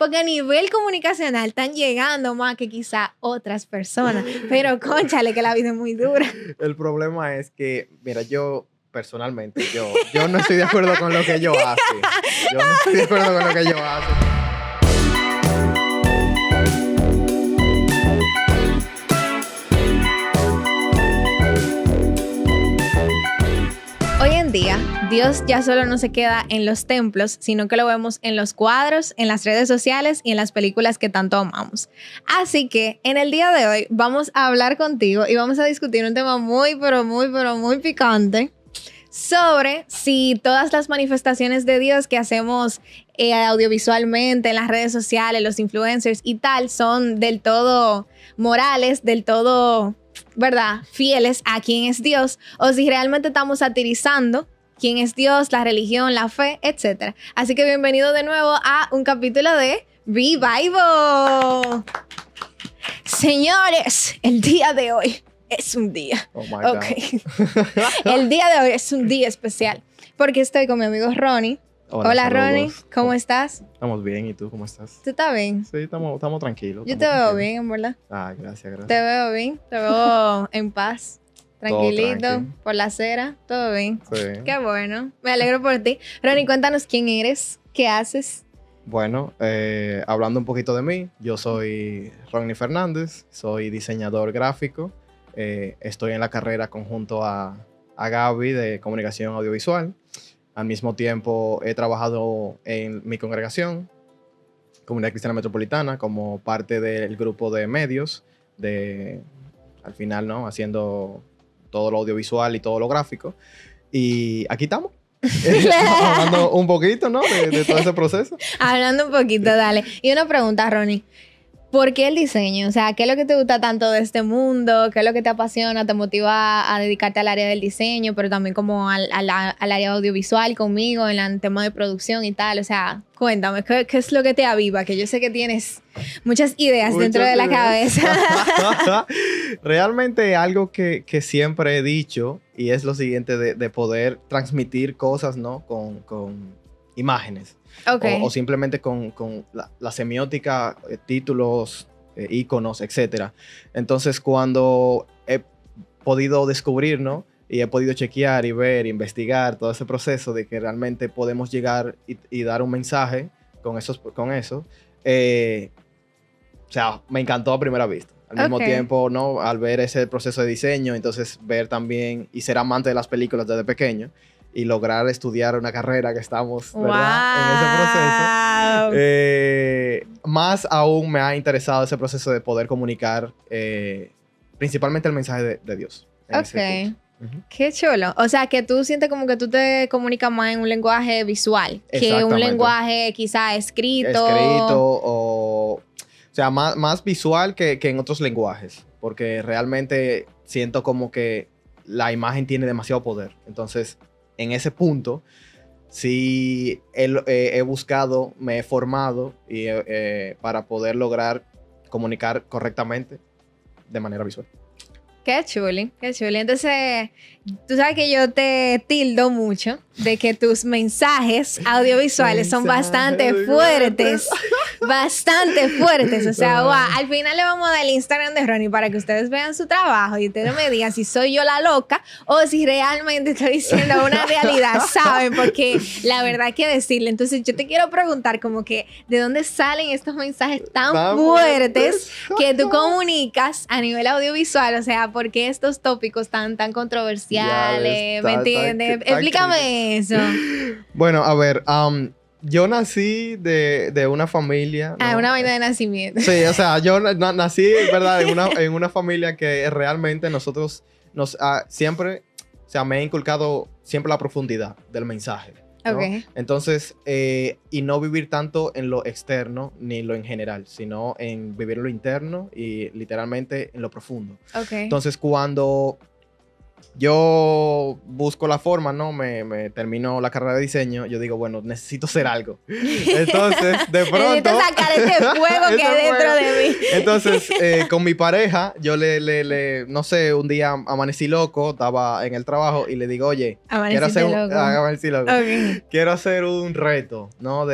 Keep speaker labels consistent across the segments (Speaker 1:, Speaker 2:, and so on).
Speaker 1: porque a nivel comunicacional están llegando más que quizá otras personas. Pero cónchale que la vida es muy dura.
Speaker 2: El problema es que, mira, yo personalmente, yo no estoy de acuerdo con lo que ellos hacen. Yo no estoy de acuerdo con lo que ellos hacen.
Speaker 1: Hoy en día, Dios ya solo no se queda en los templos, sino que lo vemos en los cuadros, en las redes sociales y en las películas que tanto amamos. Así que en el día de hoy vamos a hablar contigo y vamos a discutir un tema muy picante sobre si todas las manifestaciones de Dios que hacemos audiovisualmente en las redes sociales, los influencers y tal, son del todo morales, del todo, ¿verdad?, fieles a quién es Dios, o si realmente estamos satirizando quién es Dios, la religión, la fe, etc. Así que bienvenido de nuevo a un capítulo de Revival. Señores, el día de hoy es un día.
Speaker 2: Oh my God.
Speaker 1: Okay. El día de hoy es un día especial porque estoy con mi amigo Ronnie. Hola Ronnie, ¿cómo estás?
Speaker 2: Estamos bien, ¿y tú cómo estás?
Speaker 1: ¿Tú estás bien?
Speaker 2: Sí, estamos tranquilos.
Speaker 1: Yo te veo bien, en verdad.
Speaker 2: Ah, gracias.
Speaker 1: Te veo bien, te veo en paz, tranquilito,
Speaker 2: tranqui.
Speaker 1: por la acera, todo bien.
Speaker 2: Sí.
Speaker 1: Qué bueno, me alegro por ti. Ronnie, cuéntanos quién eres, qué haces.
Speaker 2: Bueno, hablando un poquito de mí, yo soy Ronnie Fernández, soy diseñador gráfico. Estoy en la carrera conjunto a Gaby de Comunicación Audiovisual. Al mismo tiempo he trabajado en mi congregación, Comunidad Cristiana Metropolitana, como parte del grupo de medios, al final, ¿no?, haciendo todo lo audiovisual y todo lo gráfico. Y aquí estamos, hablando un poquito, ¿no?, de todo ese proceso.
Speaker 1: Hablando un poquito, dale. Y una pregunta, Ronnie. ¿Por qué el diseño? O sea, ¿qué es lo que te gusta tanto de este mundo? ¿Qué es lo que te apasiona, te motiva a dedicarte al área del diseño, pero también como al área audiovisual conmigo, en el tema de producción y tal? O sea, cuéntame, ¿qué es lo que te aviva? Que yo sé que tienes muchas ideas dentro de la cabeza.
Speaker 2: Realmente algo que siempre he dicho, y es lo siguiente, de poder transmitir cosas, ¿no?, con imágenes.
Speaker 1: Okay.
Speaker 2: O simplemente con la semiótica, títulos, iconos, etc. Entonces, cuando he podido descubrir, ¿no?, y he podido chequear y ver, investigar todo ese proceso de que realmente podemos llegar y dar un mensaje con eso, o sea, me encantó a primera vista. Al mismo tiempo, ¿no?, al ver ese proceso de diseño, entonces ver también y ser amante de las películas desde pequeño, y lograr estudiar una carrera que estamos, ¿verdad?, en ese proceso. Más aún me ha interesado ese proceso de poder comunicar principalmente el mensaje de Dios.
Speaker 1: Ok. Qué chulo. O sea, que tú sientes como que tú te comunicas más en un lenguaje visual que un lenguaje quizá escrito.
Speaker 2: O sea, más visual que en otros lenguajes. Porque realmente siento como que la imagen tiene demasiado poder. Entonces, en ese punto, sí he buscado, me he formado para poder lograr comunicar correctamente de manera visual.
Speaker 1: Qué chuli, qué chuli. Entonces, tú sabes que yo te tildo mucho de que tus mensajes audiovisuales son bastante fuertes. Bastante fuertes. O sea, wow, al final le vamos a dar el Instagram de Ronnie para que ustedes vean su trabajo y ustedes me digan si soy yo la loca o si realmente estoy diciendo una realidad, ¿saben? Porque la verdad hay que decirle. Entonces, yo te quiero preguntar como que ¿de dónde salen estos mensajes tan fuertes que tú comunicas a nivel audiovisual? O sea, ¿por qué estos tópicos tan controversiales? ¿Me entiendes? Explícame eso.
Speaker 2: Bueno, a ver, yo nací de una familia, ¿no?
Speaker 1: Una vaina de nacimiento.
Speaker 2: Sí, o sea, yo nací, ¿verdad?, en una familia que realmente nosotros siempre, o sea, me he inculcado siempre la profundidad del mensaje, ¿no?
Speaker 1: Okay.
Speaker 2: Entonces, y no vivir tanto en lo externo ni lo en general, sino en vivir en lo interno y literalmente en lo profundo.
Speaker 1: Okay.
Speaker 2: Entonces, cuando yo busco la forma, ¿no? Me termino la carrera de diseño. Yo digo, bueno, necesito hacer algo. Entonces, de pronto...
Speaker 1: necesito sacar ese fuego que hay dentro de mí.
Speaker 2: Entonces, con mi pareja, yo no sé, un día amanecí loco, estaba en el trabajo y le digo, oye, quiero hacer un reto, ¿no?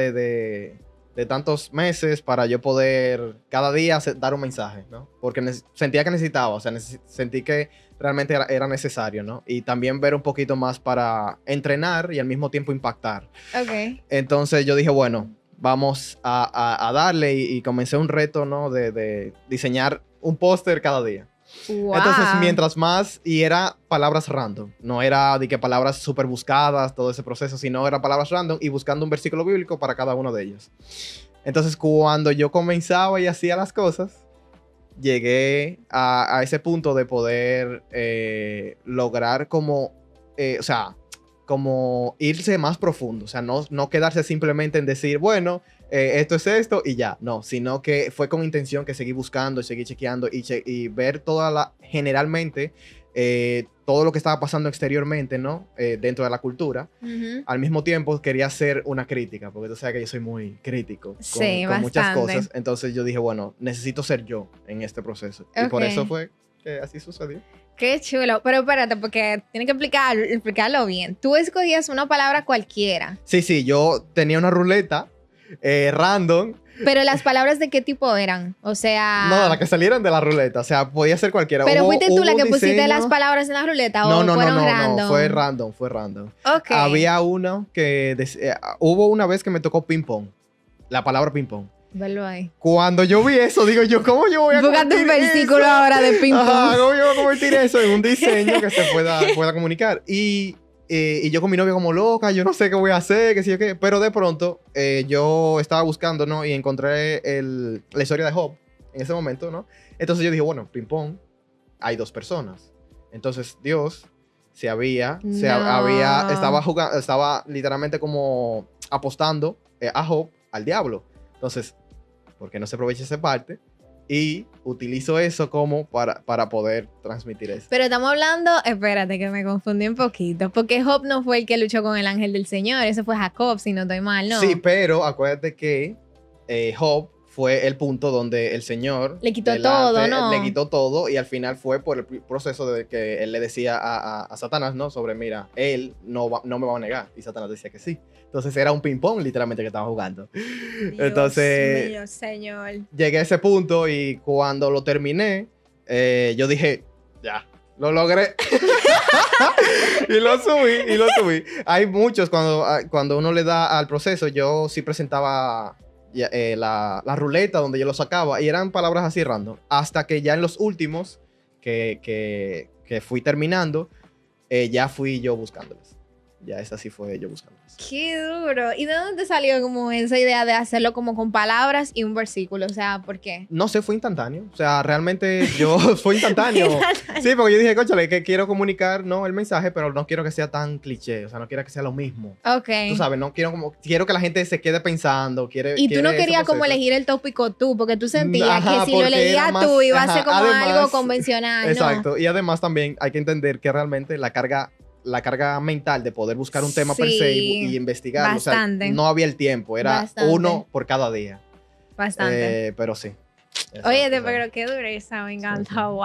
Speaker 2: de tantos meses para yo poder cada día dar un mensaje, ¿no? Porque sentía que necesitaba, o sea, sentí que realmente era necesario, ¿no? Y también ver un poquito más para entrenar y al mismo tiempo impactar.
Speaker 1: Ok.
Speaker 2: Entonces yo dije, bueno, vamos a darle y comencé un reto, ¿no? De diseñar un póster cada día.
Speaker 1: Wow.
Speaker 2: Entonces, mientras más, y era palabras random, no era de que palabras súper buscadas, todo ese proceso, sino era palabras random y buscando un versículo bíblico para cada uno de ellos. Entonces, cuando yo comenzaba y hacía las cosas, llegué a ese punto de poder lograr como, o sea, como irse más profundo, o sea, no quedarse simplemente en decir, bueno, esto es esto y ya, no, sino que fue con intención que seguí buscando y seguí chequeando y ver generalmente, todo lo que estaba pasando exteriormente, ¿no? Dentro de la cultura. Al mismo tiempo quería hacer una crítica, porque tú sabes que yo soy muy crítico con muchas cosas, entonces yo dije, bueno, necesito ser yo en este proceso. Y por eso fue que así sucedió.
Speaker 1: Qué chulo. Pero espérate, porque tiene que explicarlo bien. Tú escogías una palabra cualquiera.
Speaker 2: Sí, yo tenía una ruleta random.
Speaker 1: Pero las palabras, ¿de qué tipo eran? O sea...
Speaker 2: No, las que salieran de la ruleta. O sea, podía ser cualquiera.
Speaker 1: Pero fuiste tú la que pusiste las palabras en la ruleta o fueron random.
Speaker 2: No, fue random.
Speaker 1: Ok.
Speaker 2: Había uno que... hubo una vez que me tocó ping pong. La palabra ping pong.
Speaker 1: Velo ahí.
Speaker 2: Cuando yo vi eso, digo yo, ¿cómo yo voy a
Speaker 1: convertir un versículo
Speaker 2: eso?
Speaker 1: Ahora de ping pong.
Speaker 2: ¿Cómo yo voy a convertir eso en un diseño que se pueda comunicar? Y yo con mi novia como loca, yo no sé qué voy a hacer, qué sé yo qué. Pero de pronto yo estaba buscando, ¿no? Y encontré la historia de Job en ese momento, ¿no? Entonces yo dije, bueno, ping pong, hay 2 personas. Entonces Dios estaba literalmente como apostando a Job al diablo. Entonces, ¿por qué no se aprovecha esa parte? Y utilizo eso como para poder transmitir eso.
Speaker 1: Pero estamos hablando, espérate que me confundí un poquito, porque Job no fue el que luchó con el ángel del Señor, eso fue Jacob, si no estoy mal, ¿no?
Speaker 2: Sí, pero acuérdate que Job fue el punto donde el Señor
Speaker 1: le quitó todo, ¿no?
Speaker 2: Le quitó todo y al final fue por el proceso de que él le decía a Satanás, ¿no? Sobre, mira, él no me va a negar. Y Satanás decía que sí. Entonces era un ping-pong literalmente que estaba jugando.
Speaker 1: Dios
Speaker 2: Entonces,
Speaker 1: mío, Señor.
Speaker 2: Llegué a ese punto y cuando lo terminé, yo dije, ya, lo logré. y lo subí. Hay muchos, cuando uno le da al proceso, yo sí presentaba la ruleta donde yo lo sacaba y eran palabras así random. Hasta que ya en los últimos que fui terminando, ya fui yo buscándolas. Ya esa sí fue yo buscándolas.
Speaker 1: Qué duro. ¿Y de dónde te salió como esa idea de hacerlo como con palabras y un versículo? O sea, ¿por qué?
Speaker 2: No sé, fue instantáneo. O sea, realmente fue instantáneo. Sí, porque yo dije, cóchale, que quiero comunicar, ¿no? El mensaje, pero no quiero que sea tan cliché. O sea, no quiero que sea lo mismo.
Speaker 1: Ok.
Speaker 2: Tú sabes, no quiero que la gente se quede pensando.
Speaker 1: Y tú no querías como elegir el tópico tú, porque tú sentías que si lo elegías tú iba a ser como algo convencional,
Speaker 2: exacto.
Speaker 1: ¿no?
Speaker 2: Y además también hay que entender que realmente la carga mental de poder buscar un tema per se y investigarlo.
Speaker 1: Bastante.
Speaker 2: O sea, no había el tiempo, era
Speaker 1: bastante.
Speaker 2: Uno por cada día.
Speaker 1: Bastante.
Speaker 2: Pero sí.
Speaker 1: Oye, pero qué dura esa, me encanta. Wow.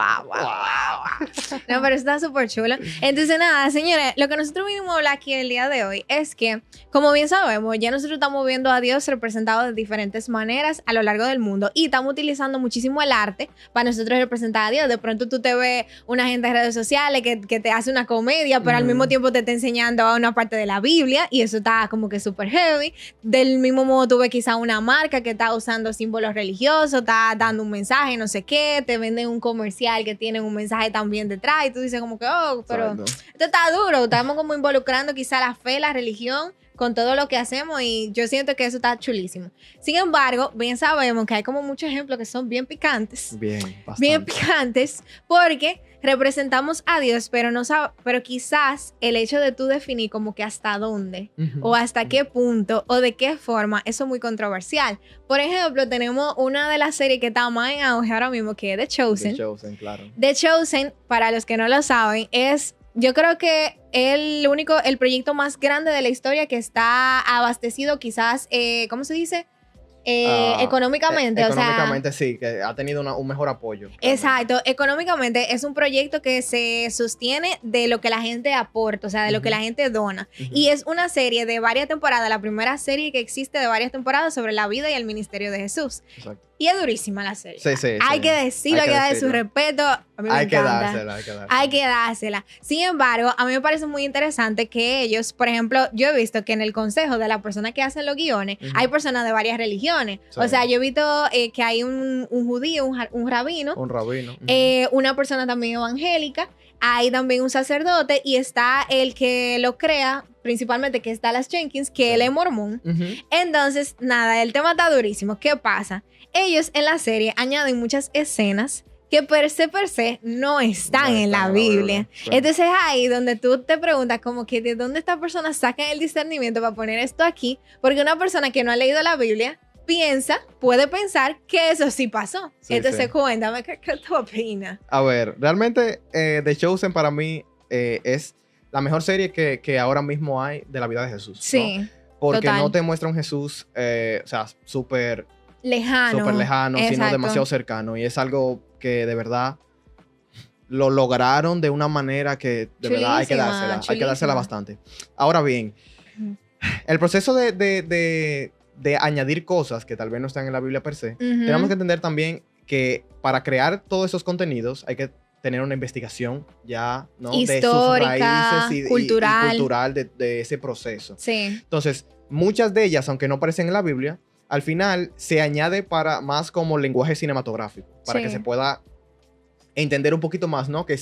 Speaker 1: No, pero está súper chulo. Entonces, nada, señores, lo que nosotros vinimos a hablar aquí el día de hoy es que, como bien sabemos, ya nosotros estamos viendo a Dios representado de diferentes maneras a lo largo del mundo y estamos utilizando muchísimo el arte para nosotros representar a Dios. De pronto tú te ves una gente en redes sociales que te hace una comedia, pero al mismo tiempo te está enseñando a una parte de la Biblia y eso está como que súper heavy. Del mismo modo tú ves quizá una marca que está usando símbolos religiosos, está dando un mensaje, no sé qué, te venden un comercial que tiene un mensaje también detrás y tú dices como que, oh, pero esto está duro, estamos como involucrando quizá la fe, la religión con todo lo que hacemos y yo siento que eso está chulísimo. Sin embargo, bien sabemos que hay como muchos ejemplos que son bien picantes. Bien picantes porque representamos a Dios, pero quizás el hecho de tú definir como que hasta dónde o hasta qué punto o de qué forma, eso es muy controversial. Por ejemplo, tenemos una de las series que está más en auge ahora mismo, que es The Chosen.
Speaker 2: The Chosen, claro.
Speaker 1: The Chosen, para los que no lo saben, es, yo creo que el proyecto más grande de la historia que está abastecido quizás, ¿cómo se dice? económicamente, o sea...
Speaker 2: Económicamente sí, que ha tenido un mejor apoyo.
Speaker 1: Exacto, económicamente es un proyecto que se sostiene de lo que la gente aporta, o sea, de lo que la gente dona. Y es una serie de varias temporadas, la primera serie que existe de varias temporadas sobre la vida y el ministerio de Jesús. Exacto. Y es durísima la serie.
Speaker 2: Sí, sí,
Speaker 1: hay que decirlo, hay que darle su respeto. A mí me encanta. Hay que dársela. Sin embargo, a mí me parece muy interesante que ellos, por ejemplo, yo he visto que en el consejo de la persona que hacen los guiones, hay personas de varias religiones. Sí. O sea, yo he visto que hay un judío, un rabino.
Speaker 2: Un rabino.
Speaker 1: Una persona también evangélica. Hay también un sacerdote y está el que lo crea, principalmente que es Dallas Jenkins, que él es mormón. Entonces, nada, el tema está durísimo. ¿Qué pasa? Ellos en la serie añaden muchas escenas que per se no están en la Biblia. Claro. Entonces ahí donde tú te preguntas como que de dónde esta persona saca el discernimiento para poner esto aquí, porque una persona que no ha leído la Biblia puede pensar que eso sí pasó. Sí, entonces cuéntame, ¿qué tú opinas?
Speaker 2: A ver, realmente The Chosen para mí es la mejor serie que ahora mismo hay de la vida de Jesús.
Speaker 1: Sí,
Speaker 2: ¿no? Porque
Speaker 1: total.
Speaker 2: no te muestra un Jesús, o sea, súper
Speaker 1: lejano,
Speaker 2: sino demasiado cercano. Y es algo que de verdad lo lograron de una manera que de verdad hay que dársela bastante. Ahora bien, el proceso de añadir cosas que tal vez no están en la Biblia per se, tenemos que entender también que para crear todos esos contenidos hay que tener una investigación ya, ¿no?
Speaker 1: Histórica,
Speaker 2: de sus raíces
Speaker 1: cultural.
Speaker 2: Y cultural de ese proceso.
Speaker 1: Sí.
Speaker 2: Entonces, muchas de ellas, aunque no aparecen en la Biblia, al final se añade para más como lenguaje cinematográfico, para que se pueda entender un poquito más, ¿no? Que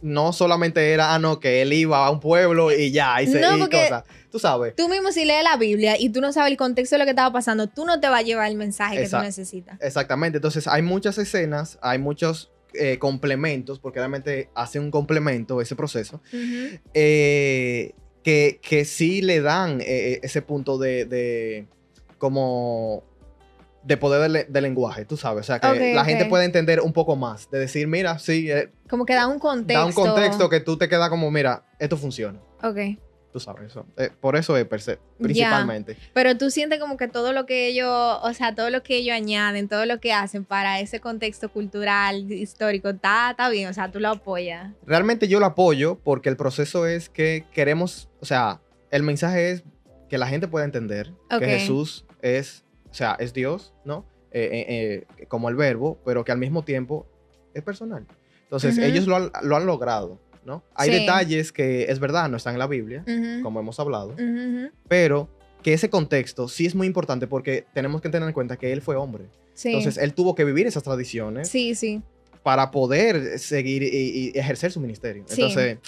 Speaker 2: no solamente era, que él iba a un pueblo y ya, y cosas. Tú sabes.
Speaker 1: Tú mismo si lees la Biblia y tú no sabes el contexto de lo que estaba pasando, tú no te vas a llevar el mensaje que tú necesitas.
Speaker 2: Exactamente. Entonces, hay muchas escenas, hay muchos complementos, porque realmente hace un complemento ese proceso, que sí le dan ese punto de como de poder de lenguaje, tú sabes, o sea, que la gente puede entender un poco más, de decir, mira, sí,
Speaker 1: como que da un contexto.
Speaker 2: Da un contexto que tú te quedas como, mira, esto funciona.
Speaker 1: Ok.
Speaker 2: Tú sabes eso. Por eso es principalmente.
Speaker 1: Pero tú sientes como que todo lo que ellos, o sea, todo lo que ellos añaden, todo lo que hacen para ese contexto cultural, histórico, está bien, o sea, tú lo apoyas.
Speaker 2: Realmente yo lo apoyo porque el proceso es que queremos, o sea, el mensaje es que la gente pueda entender que Jesús es, o sea, es Dios, ¿no? Como el verbo, pero que al mismo tiempo es personal. Entonces, ellos lo han logrado, ¿no? Hay detalles que, es verdad, no están en la Biblia, como hemos hablado, pero que ese contexto sí es muy importante porque tenemos que tener en cuenta que él fue hombre. Sí. Entonces, él tuvo que vivir esas tradiciones para poder seguir y ejercer su ministerio. Sí. Entonces,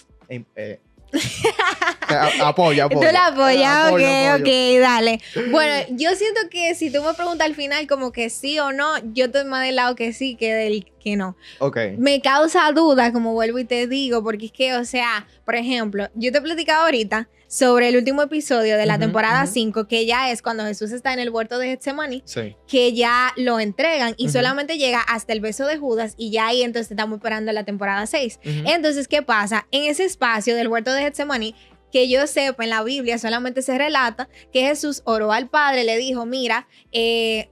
Speaker 2: apoya.
Speaker 1: Tú la apoyas, ok, dale. Bueno, yo siento que si tú me preguntas al final como que sí o no, yo estoy más del lado que sí que del que no.
Speaker 2: Ok.
Speaker 1: Me causa duda, como vuelvo y te digo, porque es que, o sea, por ejemplo, yo te he platicado ahorita sobre el último episodio de la temporada 5, que ya es cuando Jesús está en el huerto de Getsemaní, que ya lo entregan y solamente llega hasta el beso de Judas y ya ahí entonces estamos esperando la temporada 6. Entonces, ¿qué pasa? En ese espacio del huerto de Getsemaní, que yo sepa, en la Biblia solamente se relata que Jesús oró al Padre, le dijo, mira,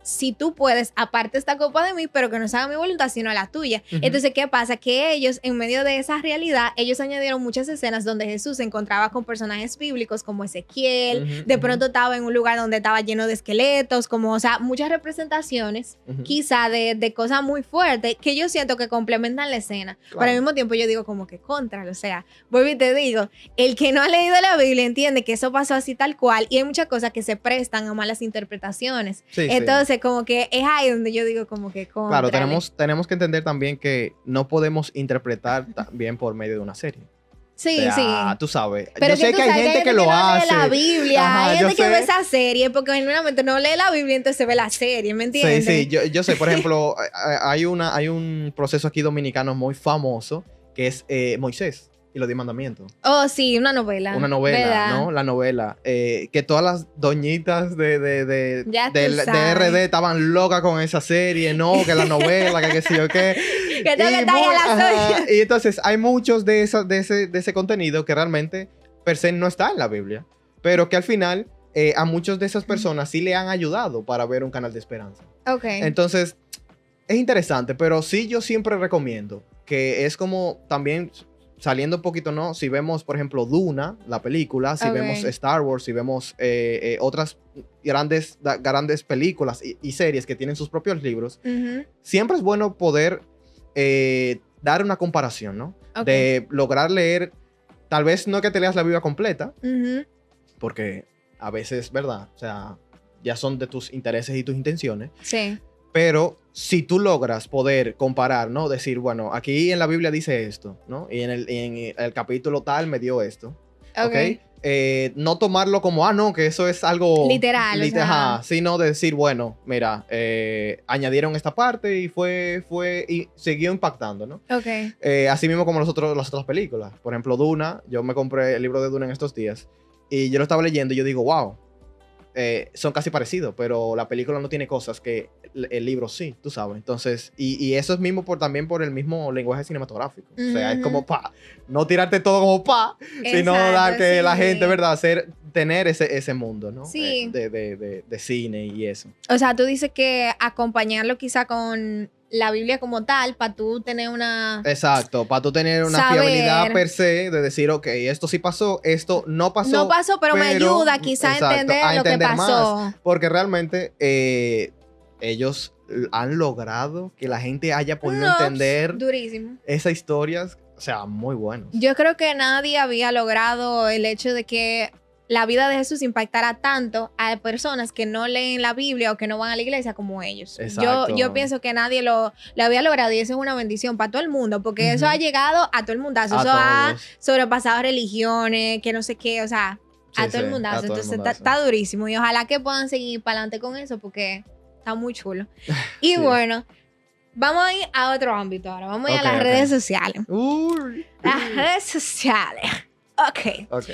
Speaker 1: si tú puedes, aparte esta copa de mí, pero que no se haga mi voluntad, sino la tuya. Entonces, ¿qué pasa? Que ellos, en medio de esa realidad, ellos añadieron muchas escenas donde Jesús se encontraba con personajes bíblicos como Ezequiel, de pronto estaba en un lugar donde estaba lleno de esqueletos, como, o sea, muchas representaciones, quizá de cosas muy fuertes, que yo siento que complementan la escena. Claro. Pero al mismo tiempo yo digo como que contra, o sea, vuelvo y te digo, el que no ha leído la Biblia entiende que eso pasó así tal cual y hay muchas cosas que se prestan a malas interpretaciones. Entonces, como que es ahí donde yo digo como que
Speaker 2: claro, tenemos que entender también que no podemos interpretar también por medio de una serie.
Speaker 1: Sí,
Speaker 2: o sea, tú sabes.
Speaker 1: Pero
Speaker 2: yo sé que hay gente que lo hace.
Speaker 1: No lee la Biblia, hay gente que ve esa serie porque genuinamente no lee la Biblia, entonces ve la serie, ¿me entiendes?
Speaker 2: Sí, yo sé, por ejemplo, hay un proceso aquí dominicano muy famoso que es Moisés y los 10 mandamientos.
Speaker 1: Oh, sí, una novela.
Speaker 2: Una novela, ¿verdad? ¿No? La novela. Que todas las doñitas de RD estaban locas con esa serie, ¿no? Que la novela, que qué sé yo qué.
Speaker 1: Que tengo que estar en la suya.
Speaker 2: Y entonces hay muchos de ese contenido que realmente per se no está en la Biblia, pero que al final a muchas de esas personas sí le han ayudado para ver un canal de esperanza.
Speaker 1: Ok.
Speaker 2: Entonces, es interesante, pero sí yo siempre recomiendo que es como también saliendo un poquito, ¿no? Si vemos, por ejemplo, Duna, la película, si vemos Star Wars, si vemos otras grandes películas y series que tienen sus propios libros, siempre es bueno poder dar una comparación, ¿no? De lograr leer, tal vez no que te leas la Biblia completa, porque a veces, ¿verdad? O sea, ya son de tus intereses y tus intenciones.
Speaker 1: Sí.
Speaker 2: Pero si tú logras poder comparar, ¿no? Decir, bueno, aquí en la Biblia dice esto, ¿no? Y en el capítulo tal me dio esto. ¿Ok? No tomarlo como, no, que eso es algo...
Speaker 1: Literal.
Speaker 2: Sino de decir, bueno, mira, añadieron esta parte y y siguió impactando, ¿no?
Speaker 1: Ok.
Speaker 2: Así mismo como las otras películas. Por ejemplo, Duna. Yo me compré el libro de Duna en estos días. Y yo lo estaba leyendo y yo digo, wow. Son casi parecidos, pero la película no tiene cosas que el libro sí, tú sabes. Entonces, y eso es mismo también por el mismo lenguaje cinematográfico. O sea, es como no tirarte todo como sino dar que la gente, ¿verdad? Tener ese mundo, ¿no?
Speaker 1: Sí.
Speaker 2: De cine y eso.
Speaker 1: O sea, tú dices que acompañarlo quizá con la Biblia como tal, para tú tener una...
Speaker 2: Exacto, para tú tener una fiabilidad per se de decir, ok, esto sí pasó, esto no pasó.
Speaker 1: No pasó, pero me ayuda quizá a entender lo que pasó.
Speaker 2: Más, porque realmente ellos han logrado que la gente haya podido entender
Speaker 1: durísimo.
Speaker 2: Esas historias, o sea, muy buenas.
Speaker 1: Yo creo que nadie había logrado el hecho de que la vida de Jesús impactara tanto a personas que no leen la Biblia o que no van a la iglesia como ellos. Yo pienso que nadie lo había logrado y eso es una bendición para todo el mundo, porque eso ha llegado a todo el mundazo. Eso ha sobrepasado religiones, que no sé qué, o sea, a todo el mundazo. Entonces está durísimo y ojalá que puedan seguir para adelante con eso porque está muy chulo. Y bueno, vamos a ir a otro ámbito ahora. Vamos a ir a las redes sociales. Las redes sociales. Ok.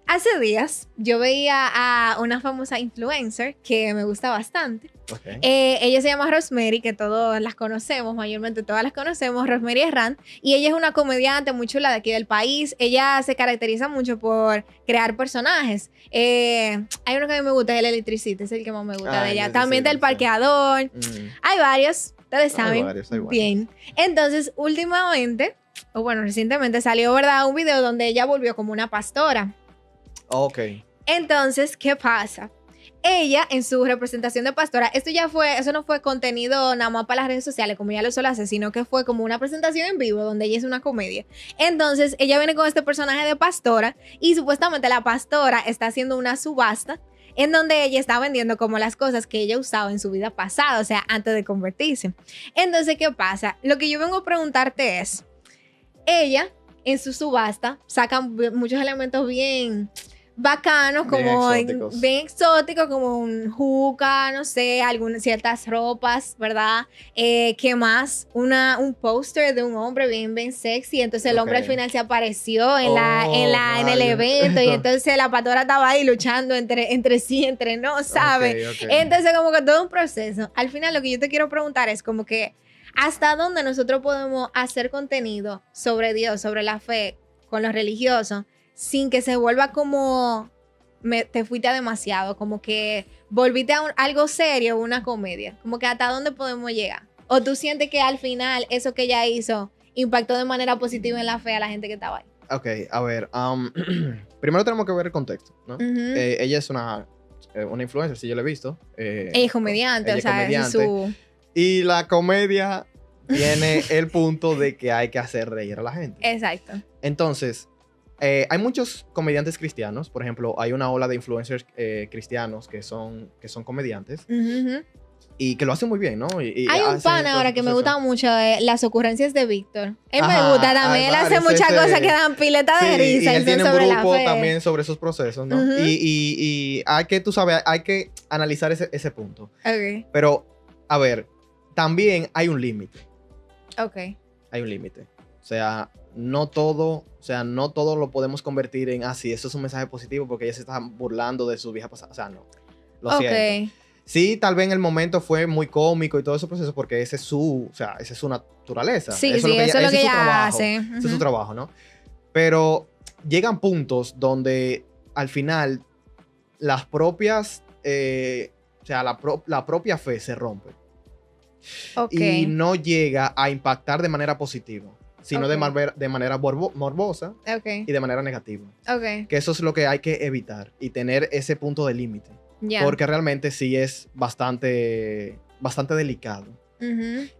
Speaker 1: Hace días yo veía a una famosa influencer que me gusta bastante. Ella se llama Rosemary, que todos las conocemos, mayormente todas las conocemos, Rosemary Herrán. Y ella es una comediante muy chula de aquí del país. Ella se caracteriza mucho por crear personajes. Hay uno que a mí me gusta, es el Electricity, es el que más me gusta de ella. También del Parqueador. Hay varios, ustedes saben. Hay bien. Entonces, últimamente, o bueno, recientemente salió, ¿verdad? Un video donde ella volvió como una pastora.
Speaker 2: Ok.
Speaker 1: Entonces, ¿qué pasa? Ella, en su representación de pastora, eso no fue contenido nada más para las redes sociales, como ella lo suele hacer, sino que fue como una presentación en vivo, donde ella es una comedia. Entonces, ella viene con este personaje de pastora, y supuestamente la pastora está haciendo una subasta, en donde ella está vendiendo como las cosas que ella usaba en su vida pasada, o sea, antes de convertirse. Entonces, ¿qué pasa? Lo que yo vengo a preguntarte es, ella, en su subasta, saca muchos elementos bien bacanos, como bien exóticos, como un juca, no sé, ciertas ropas, ¿verdad? ¿Qué más? Un póster de un hombre bien sexy. Entonces el hombre al final se apareció en el evento y entonces la pastora estaba ahí luchando entre sí, entre no, ¿sabes? Entonces como que todo un proceso. Al final lo que yo te quiero preguntar es como que ¿hasta dónde nosotros podemos hacer contenido sobre Dios, sobre la fe, con los religiosos, sin que se vuelva como te fuiste a demasiado, como que volviste a algo serio, una comedia? Como que ¿hasta dónde podemos llegar? ¿O tú sientes que al final eso que ella hizo impactó de manera positiva en la fe a la gente que estaba ahí?
Speaker 2: Ok, a ver, primero tenemos que ver el contexto, ¿no? Ella es una influencer, si yo la he visto.
Speaker 1: Ella es comediante, o sea, es su...
Speaker 2: Y la comedia tiene el punto de que hay que hacer reír a la gente.
Speaker 1: Exacto.
Speaker 2: Entonces, hay muchos comediantes cristianos. Por ejemplo, hay una ola de influencers cristianos que son comediantes. Y que lo hacen muy bien, ¿no?
Speaker 1: Hay un pan ahora que me gusta mucho, las ocurrencias de Víctor. Él me gusta también. Él hace muchas cosas que dan pileta de risa.
Speaker 2: Y él tiene un grupo también sobre esos procesos, ¿no? Y hay que, tú sabes, hay que analizar ese punto. Pero, a ver, también hay un límite. Hay un límite. O sea, no todo lo podemos convertir en, sí, eso es un mensaje positivo porque ella se está burlando de su vieja pasada. O sea, no. Lo siento. Sí, tal vez en el momento fue muy cómico y todo ese proceso porque esa es su naturaleza.
Speaker 1: Sí, eso es lo que ella hace.
Speaker 2: Ese es su trabajo, ¿no? Pero llegan puntos donde al final las propias, o sea, la propia fe se rompe.
Speaker 1: Okay.
Speaker 2: Y no llega a impactar de manera positiva, sino de manera morbosa
Speaker 1: Okay.
Speaker 2: y de manera negativa.
Speaker 1: Okay.
Speaker 2: Que eso es lo que hay que evitar y tener ese punto de límite.
Speaker 1: Yeah.
Speaker 2: Porque realmente sí es bastante delicado.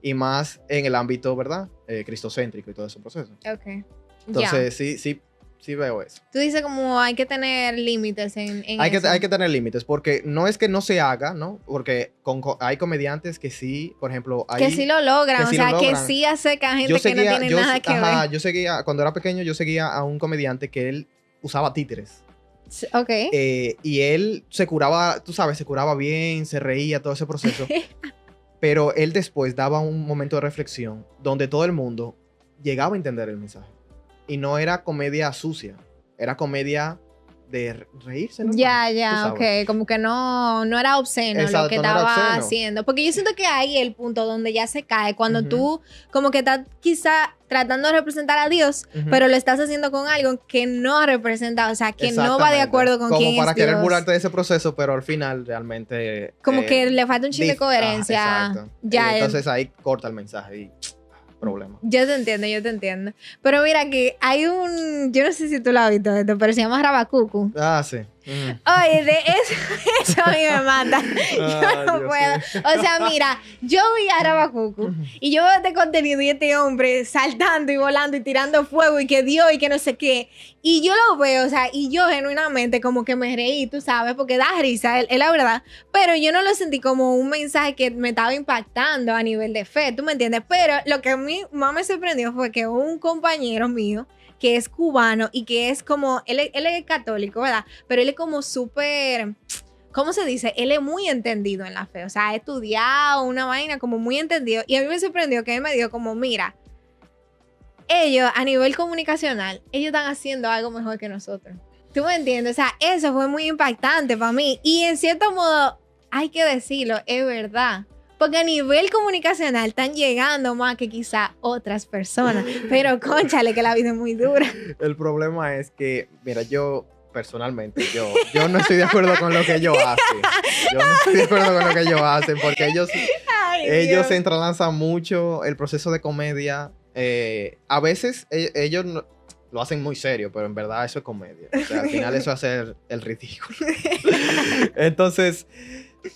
Speaker 2: Y más en el ámbito, ¿verdad? Cristocéntrico y todo ese proceso.
Speaker 1: Okay.
Speaker 2: Entonces, sí veo eso.
Speaker 1: Tú dices como hay que tener límites en
Speaker 2: Hay
Speaker 1: eso.
Speaker 2: que tener límites, porque no es que no se haga, ¿no? Porque hay comediantes que sí, por ejemplo...
Speaker 1: que sí lo logran,
Speaker 2: que sí
Speaker 1: o sea,
Speaker 2: lo
Speaker 1: que
Speaker 2: logran.
Speaker 1: sí acerca a gente que no tiene nada que ver.
Speaker 2: Yo seguía, cuando era pequeño, yo seguía a un comediante que él usaba títeres.
Speaker 1: Ok.
Speaker 2: Y él se curaba, tú sabes, se curaba bien, se reía, todo ese proceso. Pero él después daba un momento de reflexión donde todo el mundo llegaba a entender el mensaje. Y no era comedia sucia, era comedia de reírse, ¿no?
Speaker 1: Ya, ok. Como que no era obsceno.
Speaker 2: Exacto,
Speaker 1: lo que
Speaker 2: no era
Speaker 1: estaba
Speaker 2: obsceno.
Speaker 1: haciendo. Porque yo siento que ahí el punto donde ya se cae, cuando tú como que estás quizá tratando de representar a Dios, pero lo estás haciendo con algo que no representa, o sea, que no va de acuerdo con quién es Dios.
Speaker 2: Como para querer burlarte de ese proceso, pero al final realmente...
Speaker 1: Como que le falta un chin de coherencia.
Speaker 2: Exacto.
Speaker 1: Ya,
Speaker 2: entonces ahí corta el mensaje y... problema.
Speaker 1: Yo te entiendo. Pero mira que hay yo no sé si tú lo has visto esto, pero se llama Rabacucu.
Speaker 2: Ah, sí.
Speaker 1: Oye, de eso a mí me mata. Yo no puedo. O sea, mira, yo vi a Rabacucu y yo veo este contenido y este hombre saltando y volando y tirando fuego y que Dios y que no sé qué. Y yo lo veo, o sea, y yo genuinamente como que me reí, tú sabes, porque da risa, es la verdad. Pero yo no lo sentí como un mensaje que me estaba impactando a nivel de fe, ¿tú me entiendes? Pero lo que a mí más me sorprendió fue que un compañero mío que es cubano y que es como, él es católico, ¿verdad? Pero él es como súper, ¿cómo se dice? Él es muy entendido en la fe, o sea, ha estudiado una vaina como muy entendido. Y a mí me sorprendió que él me dijo como, mira, ellos a nivel comunicacional, ellos están haciendo algo mejor que nosotros. ¿Tú me entiendes? O sea, eso fue muy impactante para mí. Y en cierto modo, hay que decirlo, es verdad. Porque a nivel comunicacional están llegando más que quizá otras personas. Pero cónchale que la vida es muy dura.
Speaker 2: El problema es que, mira, yo personalmente, yo no estoy de acuerdo con lo que ellos hacen. Yo no estoy de acuerdo con lo que ellos hacen porque ellos se entrelazan mucho el proceso de comedia. A veces ellos lo hacen muy serio, pero en verdad eso es comedia. O sea, al final eso es hacer el ridículo. Entonces...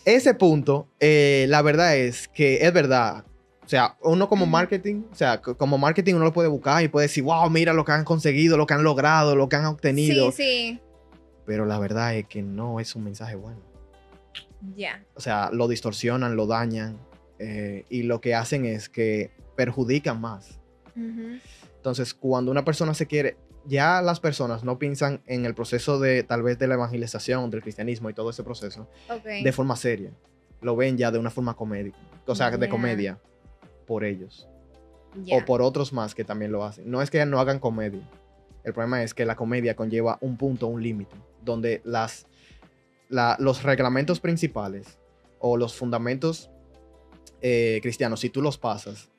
Speaker 2: ese punto, la verdad es que es verdad. O sea, uno como marketing, uno lo puede buscar y puede decir, wow, mira lo que han conseguido, lo que han logrado, lo que han obtenido.
Speaker 1: Sí.
Speaker 2: Pero la verdad es que no es un mensaje bueno.
Speaker 1: Ya.
Speaker 2: O sea, lo distorsionan, lo dañan y lo que hacen es que perjudican más. Entonces, cuando una persona se quiere... Ya las personas no piensan en el proceso de tal vez de la evangelización, del cristianismo y todo ese proceso de forma seria. Lo ven ya de una forma comédica, o sea, de comedia por ellos o por otros más que también lo hacen. No es que no hagan comedia. El problema es que la comedia conlleva un punto, un límite, donde los reglamentos principales o los fundamentos cristianos, si tú los pasas,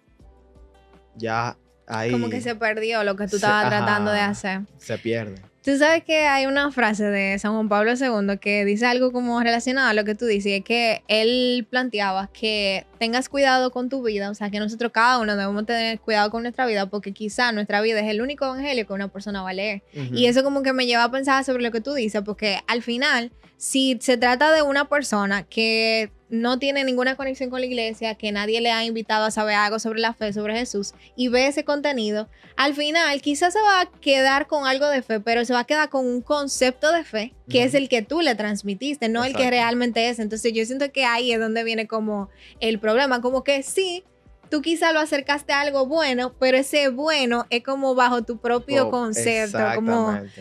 Speaker 2: ya... ahí
Speaker 1: como que se perdió lo que tú estabas tratando de hacer.
Speaker 2: Se pierde.
Speaker 1: Tú sabes que hay una frase de San Juan Pablo II que dice algo como relacionado a lo que tú dices, y es que él planteaba que tengas cuidado con tu vida, o sea, que nosotros cada uno debemos tener cuidado con nuestra vida, porque quizá nuestra vida es el único evangelio que una persona va a leer. Y eso como que me lleva a pensar sobre lo que tú dices, porque al final, si se trata de una persona que no tiene ninguna conexión con la iglesia, que nadie le ha invitado a saber algo sobre la fe, sobre Jesús, y ve ese contenido, al final quizás se va a quedar con algo de fe, pero se va a quedar con un concepto de fe que es el que tú le transmitiste, no el que realmente es. Entonces yo siento que ahí es donde viene como el problema, como que sí, tú quizá lo acercaste a algo bueno, pero ese bueno es como bajo tu propio concepto,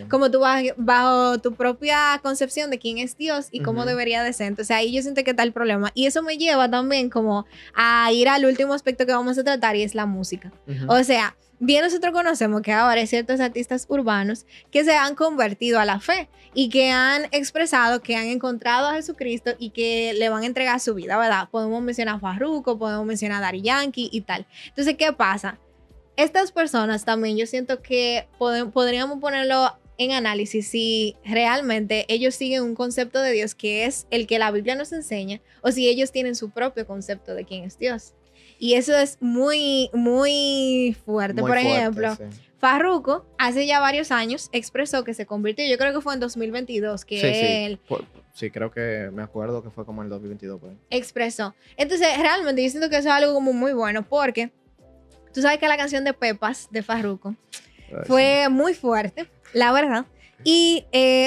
Speaker 1: como tú bajo tu propia concepción de quién es Dios y cómo debería de ser. Entonces ahí yo siento que está el problema. Y eso me lleva también como a ir al último aspecto que vamos a tratar, y es la música. O sea, bien nosotros conocemos que ahora hay ciertos artistas urbanos que se han convertido a la fe y que han expresado que han encontrado a Jesucristo y que le van a entregar su vida, ¿verdad? Podemos mencionar a Farruko, podemos mencionar a Daddy Yankee y tal. Entonces, ¿qué pasa? Estas personas también yo siento que podríamos ponerlo en análisis si realmente ellos siguen un concepto de Dios que es el que la Biblia nos enseña o si ellos tienen su propio concepto de quién es Dios. Y eso es muy, muy fuerte.
Speaker 2: Muy
Speaker 1: Por
Speaker 2: fuerte,
Speaker 1: ejemplo,
Speaker 2: sí.
Speaker 1: Farruko hace ya varios años expresó que se convirtió, yo creo que fue en 2022 que
Speaker 2: Sí, sí.
Speaker 1: él
Speaker 2: Sí, creo que me acuerdo que fue como en el 2022. Pues.
Speaker 1: expresó. Entonces, realmente yo siento que eso es algo como muy bueno porque tú sabes que la canción de Pepas de Farruko fue muy fuerte, la verdad. Y,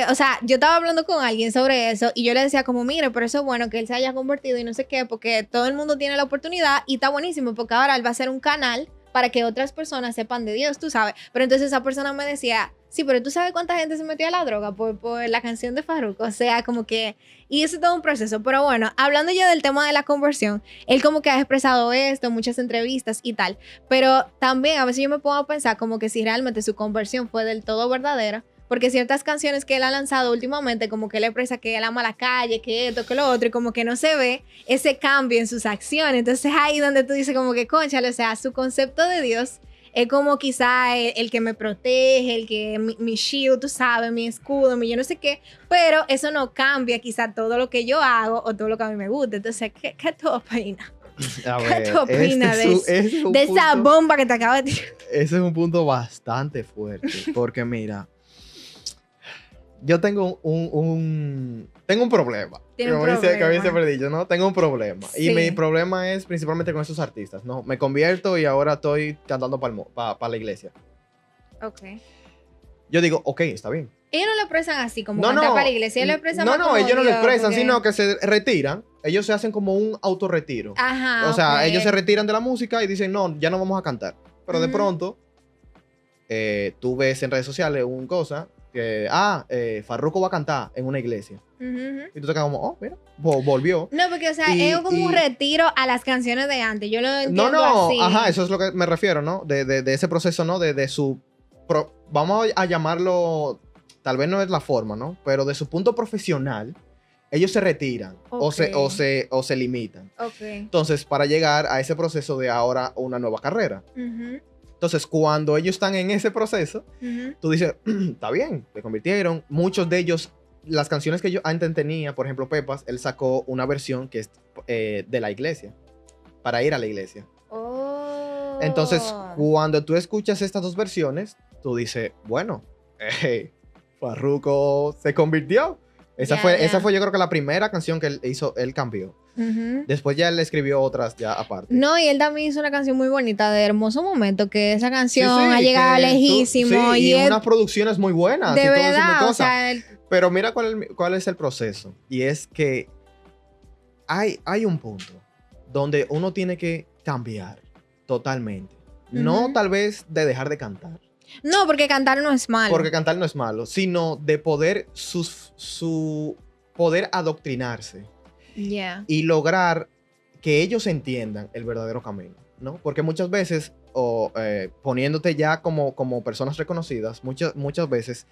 Speaker 1: o sea, yo estaba hablando con alguien sobre eso y yo le decía como, mire, pero eso es bueno que él se haya convertido y no sé qué, porque todo el mundo tiene la oportunidad y está buenísimo porque ahora él va a ser un canal para que otras personas sepan de Dios, tú sabes. Pero entonces esa persona me decía, sí, pero tú sabes cuánta gente se metió a la droga por la canción de Farruko. O sea, como que, y eso es todo un proceso. Pero bueno, hablando ya del tema de la conversión, él como que ha expresado esto en muchas entrevistas y tal. Pero también a veces yo me pongo a pensar como que si realmente su conversión fue del todo verdadera. Porque ciertas canciones que él ha lanzado últimamente, como que él expresa que él ama la calle, que esto, que lo otro, y como que no se ve ese cambio en sus acciones. Entonces ahí donde tú dices como que, cónchale, o sea, su concepto de Dios es como quizá el que me protege, el que mi shield, tú sabes, mi escudo, mi yo no sé qué, pero eso no cambia quizá todo lo que yo hago o todo lo que a mí me gusta. Entonces, ¿qué tú opinas? ¿Qué tú opinas de esa bomba que te acabo de tirar?
Speaker 2: Ese es un punto bastante fuerte, porque mira, yo tengo tengo un problema. Como dice Perdillo, ¿no? Tengo un problema.
Speaker 1: Sí.
Speaker 2: Y mi problema es principalmente con esos artistas, ¿no? Me convierto y ahora estoy cantando para la iglesia.
Speaker 1: Ok.
Speaker 2: Yo digo, ok, está bien.
Speaker 1: Ellos no lo expresan así, como cantar para la iglesia. Ellos lo expresan más como
Speaker 2: ellos no lo
Speaker 1: Dios,
Speaker 2: expresan,
Speaker 1: porque...
Speaker 2: sino que se retiran. Ellos se hacen como un autorretiro.
Speaker 1: Ajá,
Speaker 2: O sea,
Speaker 1: ok.
Speaker 2: ellos se retiran de la música y dicen, no, ya no vamos a cantar. Pero de pronto, tú ves en redes sociales una cosa que, Farruko va a cantar en una iglesia. Y tú te quedas como, oh, mira, volvió.
Speaker 1: No, porque, o sea, es como un retiro a las canciones de antes. Yo lo entiendo así.
Speaker 2: Ajá, eso es lo que me refiero, ¿no? De ese proceso, ¿no? De su, vamos a llamarlo, tal vez no es la forma, ¿no? Pero de su punto profesional, ellos se retiran
Speaker 1: Okay.
Speaker 2: o se limitan.
Speaker 1: Ok.
Speaker 2: Entonces, para llegar a ese proceso de ahora una nueva carrera. Entonces, cuando ellos están en ese proceso, tú dices, está bien, se convirtieron. Muchos de ellos, las canciones que yo antes tenía, por ejemplo, Pepas, él sacó una versión que es de la iglesia, para ir a la iglesia.
Speaker 1: Oh.
Speaker 2: Entonces, cuando tú escuchas estas dos versiones, tú dices, bueno, Farruko se convirtió. Esa fue yo creo que la primera canción que él hizo, él cambió. Después ya él escribió otras ya aparte.
Speaker 1: No, y él también hizo una canción muy bonita de Hermoso Momento, que esa canción ha llegado lejísimo.
Speaker 2: Y unas producciones muy buenas.
Speaker 1: De
Speaker 2: y todo
Speaker 1: verdad,
Speaker 2: eso muy
Speaker 1: o sea...
Speaker 2: Pero mira cuál es el proceso. Y es que hay un punto donde uno tiene que cambiar totalmente. No tal vez de dejar de cantar.
Speaker 1: No, porque cantar no es malo.
Speaker 2: Porque cantar no es malo, sino de poder su poder adoctrinarse.
Speaker 1: Yeah.
Speaker 2: Y lograr que ellos entiendan el verdadero camino, ¿no? Porque muchas veces, poniéndote ya como personas reconocidas, muchas veces,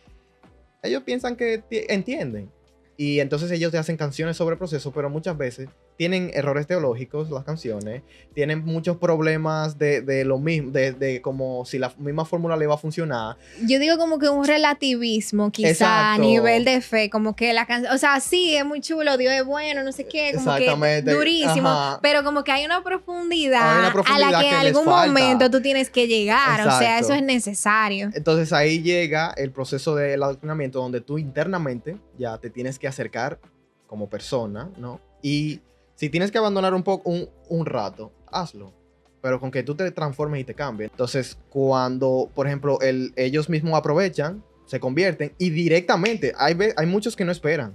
Speaker 2: ellos piensan que entienden. Y entonces ellos te hacen canciones sobre el proceso, pero muchas veces tienen errores teológicos las canciones, tienen muchos problemas de lo mismo, de como si la misma fórmula le va a funcionar.
Speaker 1: Yo digo como que un relativismo, quizá,
Speaker 2: Exacto.
Speaker 1: a nivel de fe, como que la canción, o sea, sí, es muy chulo, Dios es bueno, no sé qué, como que durísimo,
Speaker 2: ajá.
Speaker 1: Pero como que hay una profundidad, a la que en
Speaker 2: les
Speaker 1: algún
Speaker 2: falta.
Speaker 1: momento tú tienes que llegar,
Speaker 2: Exacto.
Speaker 1: O sea, eso es necesario.
Speaker 2: Entonces ahí llega el proceso del adoctrinamiento donde tú internamente ya te tienes que acercar como persona, ¿no? Y si tienes que abandonar un rato, hazlo. Pero con que tú te transformes y te cambies. Entonces, cuando, por ejemplo, ellos mismos aprovechan, se convierten y directamente, hay muchos que no esperan.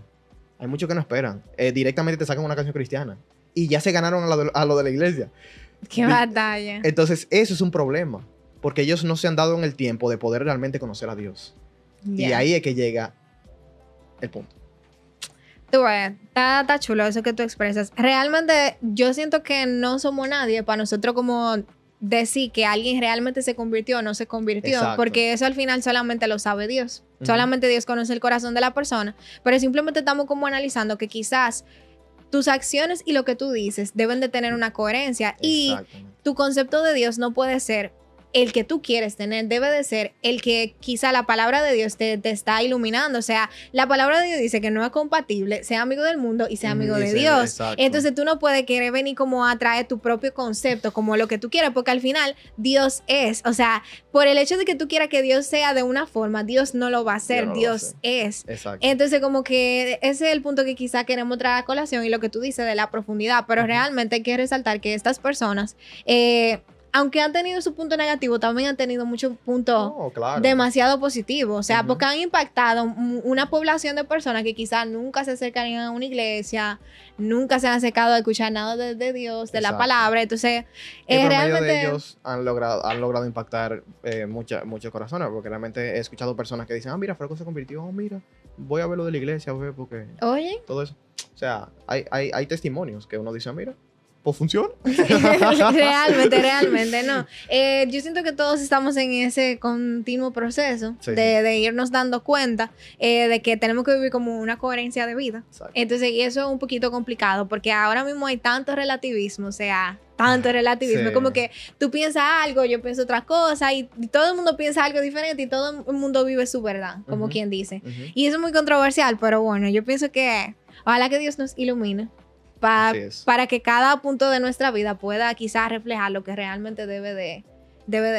Speaker 2: Hay muchos que no esperan. Directamente te sacan una canción cristiana. Y ya se ganaron a lo de la iglesia.
Speaker 1: ¡Qué batalla!
Speaker 2: Entonces, eso es un problema. Porque ellos no se han dado en el tiempo de poder realmente conocer a Dios.
Speaker 1: Yeah.
Speaker 2: Y ahí es que llega el punto.
Speaker 1: Tú ves, está chulo eso que tú expresas. Realmente yo siento que no somos nadie para nosotros como decir que alguien realmente se convirtió o no se convirtió.
Speaker 2: Exacto.
Speaker 1: Porque eso al final solamente lo sabe Dios. Solamente Dios conoce el corazón de la persona. Pero simplemente estamos como analizando que quizás tus acciones y lo que tú dices deben de tener una coherencia. Y tu concepto de Dios no puede ser el que tú quieres tener debe de ser el que quizá la palabra de Dios te está iluminando. O sea, la palabra de Dios dice que no es compatible ser amigo del mundo y ser amigo de Dios.
Speaker 2: Exacto.
Speaker 1: Entonces tú no puedes querer venir como a traer tu propio concepto, como lo que tú quieras, porque al final Dios es. O sea, por el hecho de que tú quieras que Dios sea de una forma, Dios no lo va a hacer, Dios es.
Speaker 2: Exacto.
Speaker 1: Entonces como que ese es el punto que quizá queremos traer a colación y lo que tú dices de la profundidad, pero realmente hay que resaltar que estas personas, aunque han tenido su punto negativo, también han tenido muchos puntos demasiado positivos. O sea, porque han impactado una población de personas que quizás nunca se acercarían a una iglesia, nunca se han acercado a escuchar nada de Dios, de la palabra. Entonces, realmente
Speaker 2: de ellos han logrado impactar muchos corazones, porque realmente he escuchado personas que dicen, mira, Franco se convirtió, mira, voy a ver lo de la iglesia, porque todo eso. O sea, hay testimonios que uno dice, mira, pues funciona.
Speaker 1: realmente, no. Yo siento que todos estamos en ese continuo proceso de irnos dando cuenta de que tenemos que vivir como una coherencia de vida.
Speaker 2: Exacto.
Speaker 1: Entonces, y eso es un poquito complicado porque ahora mismo hay tanto relativismo, o sea, tanto relativismo, como que tú piensas algo, yo pienso otra cosa y todo el mundo piensa algo diferente y todo el mundo vive su verdad, como quien dice. Y eso es muy controversial, pero bueno, yo pienso que ojalá que Dios nos ilumine para que cada punto de nuestra vida pueda quizás reflejar lo que realmente debe de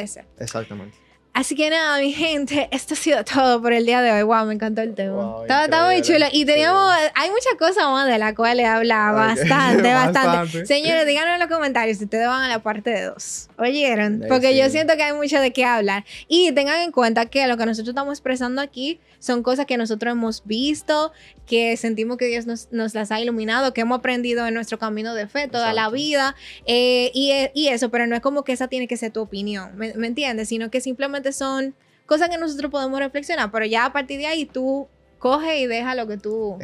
Speaker 1: ser.
Speaker 2: Exactamente.
Speaker 1: Así que nada, mi gente, esto ha sido todo por el día de hoy. Wow, me encantó el tema. Wow, está muy chulo. Y hay muchas cosas más de las cuales hablar. Bastante. Señores, díganos en los comentarios si ustedes van a la parte de 2. ¿Oyeron? Porque yo siento que hay mucho de qué hablar. Y tengan en cuenta que lo que nosotros estamos expresando aquí son cosas que nosotros hemos visto, que sentimos que Dios nos las ha iluminado, que hemos aprendido en nuestro camino de fe toda la vida. Y eso, pero no es como que esa tiene que ser tu opinión, ¿me entiendes? Sino que simplemente son cosas que nosotros podemos reflexionar, pero ya a partir de ahí tú coge y deja lo que tú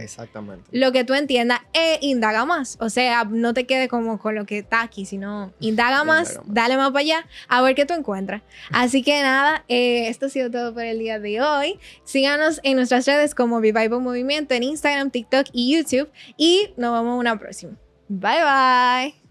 Speaker 1: entiendas e indaga más. O sea, no te quedes como con lo que está aquí, sino indaga más, dale más para allá a ver qué tú encuentras. Así que nada, esto ha sido todo por el día de hoy. Síganos en nuestras redes como Vivivo Movimiento en Instagram, TikTok y YouTube y nos vemos en una próxima. Bye bye.